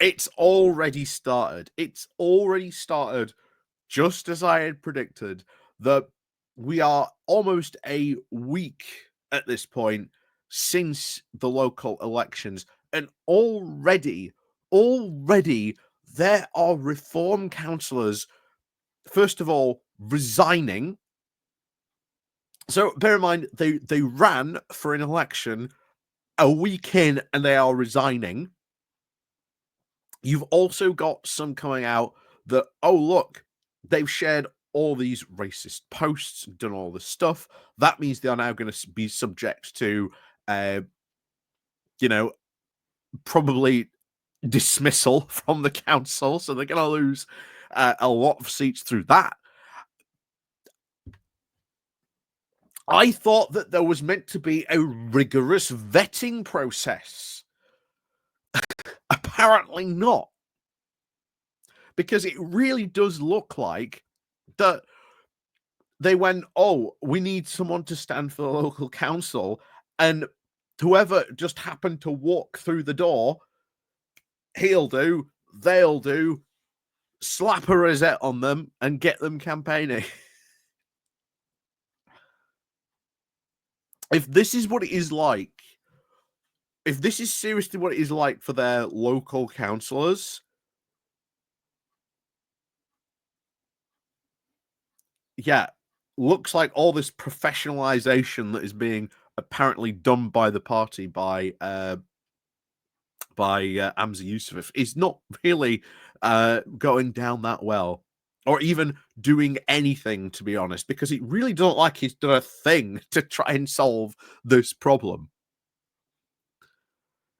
It's already started. It's already started, just as I had predicted, that we are almost a week at this point since the local elections, and already there are reform councillors, first of all, resigning. So bear in mind, they ran for an election a week in and they are resigning. You've also got some coming out that, oh, look, they've shared all these racist posts and done all this stuff. That means they are now going to be subject to, probably dismissal from the council. So they're going to lose a lot of seats through that. I thought that there was meant to be a rigorous vetting process. Apparently not. Because it really does look like that they went, oh, we need someone to stand for the local council. And whoever just happened to walk through the door, he'll do, they'll do, slap a rosette on them and get them campaigning. If this is what it is like, if this is seriously what it is like for their local councillors, yeah, looks like all this professionalization that is being apparently done by the party by Amza Yusuf is not really going down that well, or even doing anything, to be honest, because it really doesn't like he's done a thing to try and solve this problem.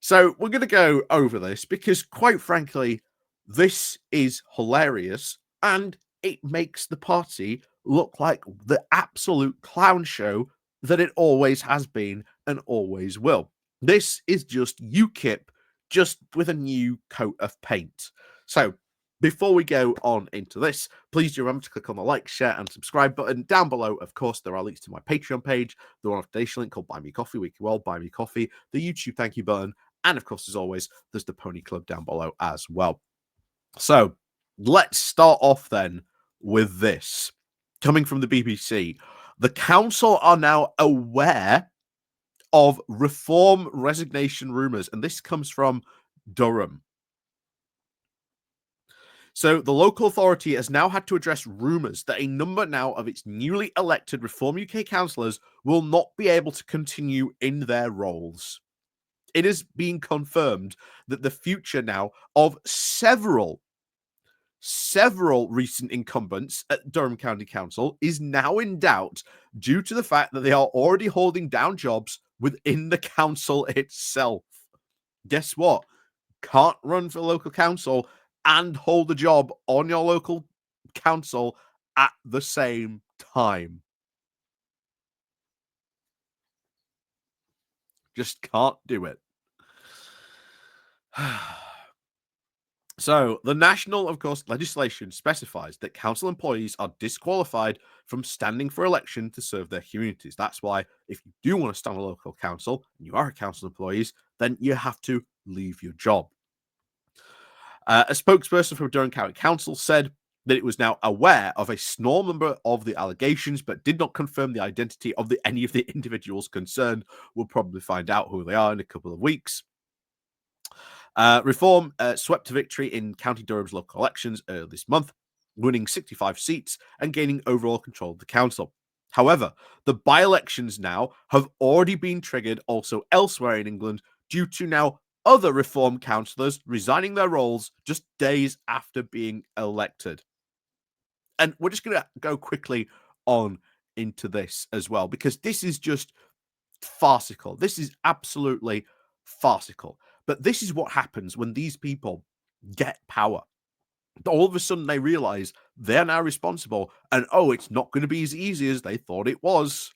So we're going to go over this because, quite frankly, this is hilarious and it makes the party look like the absolute clown show that it always has been and always will. This is just UKIP, just with a new coat of paint. So before we go on into this, please do remember to click on the like, share, and subscribe button down below. Of course, there are links to my Patreon page, the one-off donation link called Buy Me Coffee, where you can well buy me coffee, the YouTube thank you button, and of course, as always, there's the Pony Club down below as well. So let's start off then with this. Coming from the BBC, the council are now aware of reform resignation rumours, and this comes from Durham. So the local authority has now had to address rumours that a number now of its newly elected Reform UK councillors will not be able to continue in their roles. It is being confirmed that the future now of several recent incumbents at Durham County Council is now in doubt due to the fact that they are already holding down jobs within the council itself. Guess what? Can't run for local council and hold a job on your local council at the same time. Just can't do it. So, the national, of course, legislation specifies that council employees are disqualified from standing for election to serve their communities. That's why, if you do want to stand a local council and you are a council employee, then you have to leave your job. A spokesperson from Durham County Council said that it was now aware of a small number of the allegations, but did not confirm the identity of any of the individuals concerned. We'll probably find out who they are in a couple of weeks. Reform swept to victory in County Durham's local elections earlier this month, winning 65 seats and gaining overall control of the council. However, the by-elections now have already been triggered also elsewhere in England due to now other Reform councillors resigning their roles just days after being elected. And we're just going to go quickly on into this as well, because this is just farcical. This is absolutely farcical. But this is what happens when these people get power. All of a sudden, they realize they're now responsible, and oh, it's not going to be as easy as they thought it was.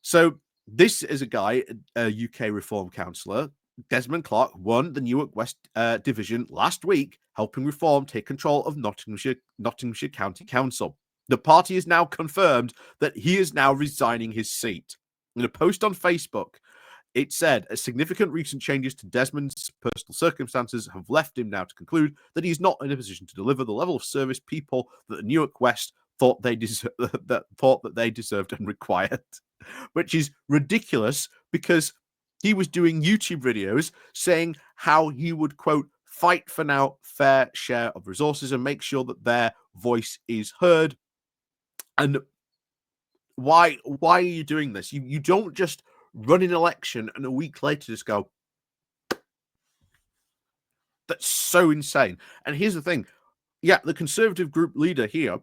So, this is a guy, a UK Reform councillor, Desmond Clark, won the Newark West Division last week, helping Reform take control of Nottinghamshire County Council. The party has now confirmed that he is now resigning his seat. In a post on Facebook, It said, significant recent changes to Desmond's personal circumstances have left him now to conclude that he's not in a position to deliver the level of service people that the Newark West thought they deserved and required, which is ridiculous because he was doing YouTube videos saying how he would, quote, fight for now fair share of resources and make sure that their voice is heard. And why are you doing this? You don't just run an election and a week later just go, that's so insane. And here's the thing. Yeah, the Conservative group leader here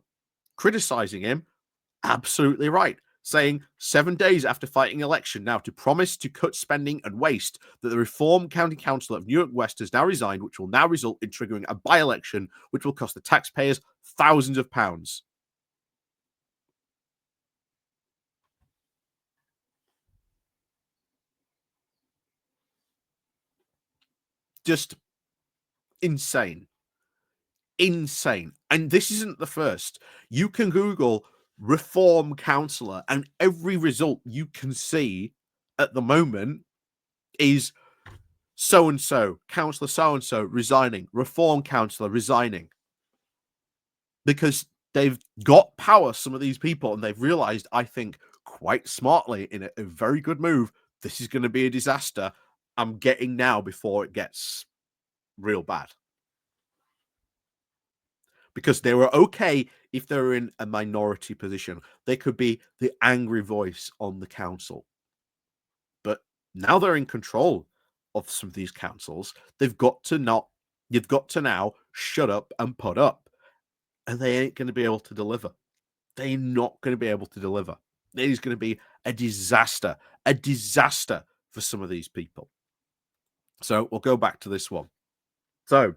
criticizing him, absolutely right, saying 7 days after fighting election now to promise to cut spending and waste that the Reform County Council of Newark West has now resigned, which will now result in triggering a by-election, which will cost the taxpayers thousands of pounds. Just insane. Insane. And this isn't the first. You can Google Reform Councillor, and every result you can see at the moment is so-and-so, Councillor so-and-so resigning, Reform Councillor resigning. Because they've got power, some of these people, and they've realized, I think, quite smartly, in a very good move, this is going to be a disaster. I'm getting now before it gets real bad. Because they were okay if they were in a minority position. They could be the angry voice on the council. But now they're in control of some of these councils. You've got to now shut up and put up. And they ain't going to be able to deliver. They're not going to be able to deliver. It is going to be a disaster for some of these people. So we'll go back to this one. So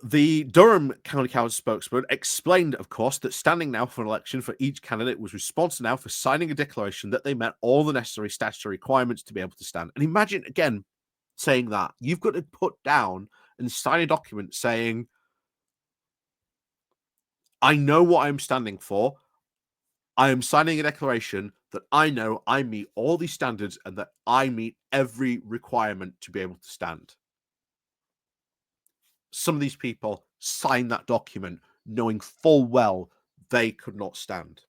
the Durham County Council spokesman explained, of course, that standing now for an election for each candidate was responsible now for signing a declaration that they met all the necessary statutory requirements to be able to stand. And imagine, again, saying that. You've got to put down and sign a document saying, I know what I'm standing for. I am signing a declaration that I know I meet all these standards and that I meet every requirement to be able to stand. Some of these people sign that document knowing full well they could not stand.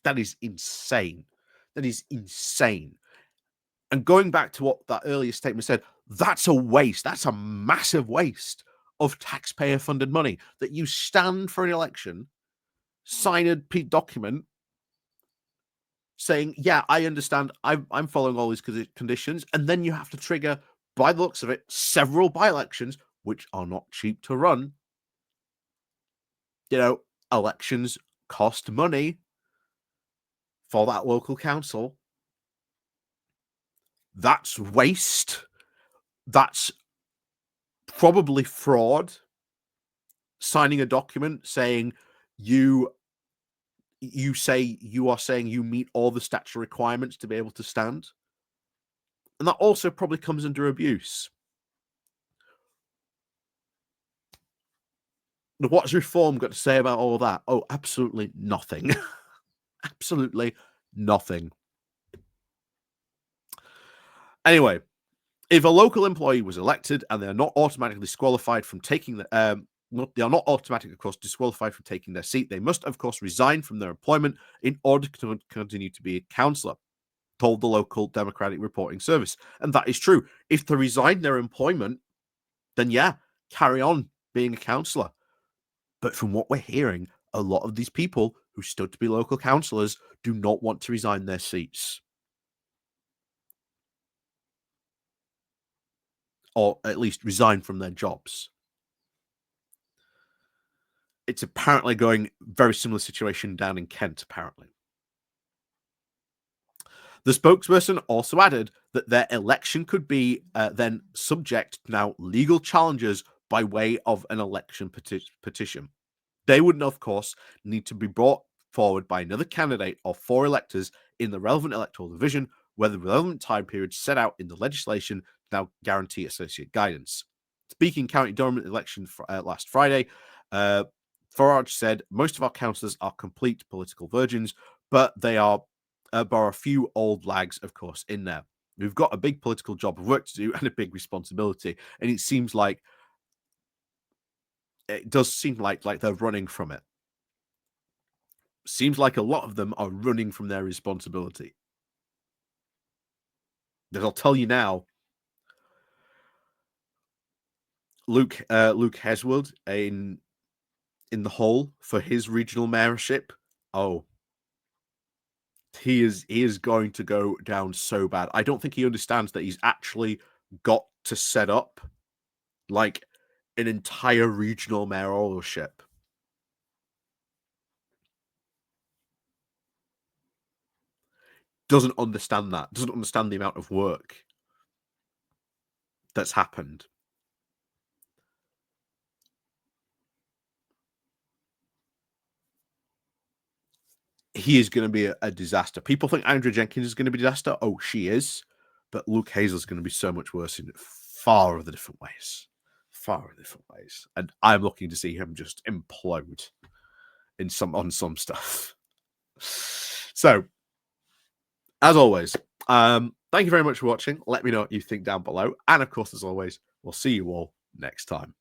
That is insane. That is insane. And going back to what that earlier statement said, that's a waste. That's a massive waste of taxpayer-funded money, that you stand for an election, sign a document saying, yeah, I understand, I'm following all these conditions, and then you have to trigger, by the looks of it, several by-elections, which are not cheap to run. You know, elections cost money for that local council. That's waste. That's probably fraud. Signing a document saying you are saying you meet all the statutory requirements to be able to stand. And that also probably comes under abuse. Now, what's Reform got to say about all that? Oh, absolutely nothing. Absolutely nothing. Anyway, if a local employee was elected and they are not automatically disqualified from taking they are not automatically, of course, disqualified from taking their seat, they must, of course, resign from their employment in order to continue to be a councillor, told the local Democratic Reporting Service. And that is true. If they resign their employment, then yeah, carry on being a councillor. But from what we're hearing, a lot of these people who stood to be local councillors do not want to resign their seats. Or at least resign from their jobs. It's apparently going very similar situation down in Kent, apparently. The spokesperson also added that their election could be then subject to now legal challenges by way of an election petition. They would, of course, need to be brought forward by another candidate or 4 electors in the relevant electoral division, where the relevant time period set out in the legislation now guarantee associate guidance. Speaking County Durham election last Friday, Farage said, most of our councillors are complete political virgins, but there are a few old lags, of course, in there. We've got a big political job of work to do and a big responsibility, and it seems like it does seem like they're running from it. Seems like a lot of them are running from their responsibility. Because I'll tell you now, Luke Heswood in the Hull for his regional mayorship. Oh, he is going to go down so bad. I don't think he understands that he's actually got to set up like an entire regional mayoralship. Doesn't understand that. Doesn't understand the amount of work that's happened. He is going to be a disaster. People think Andrea Jenkins is going to be a disaster. Oh, she is. But Luke Hazel's going to be so much worse in far other different ways. Far other different ways. And I'm looking to see him just implode on some stuff. So, as always, thank you very much for watching. Let me know what you think down below. And of course, as always, we'll see you all next time.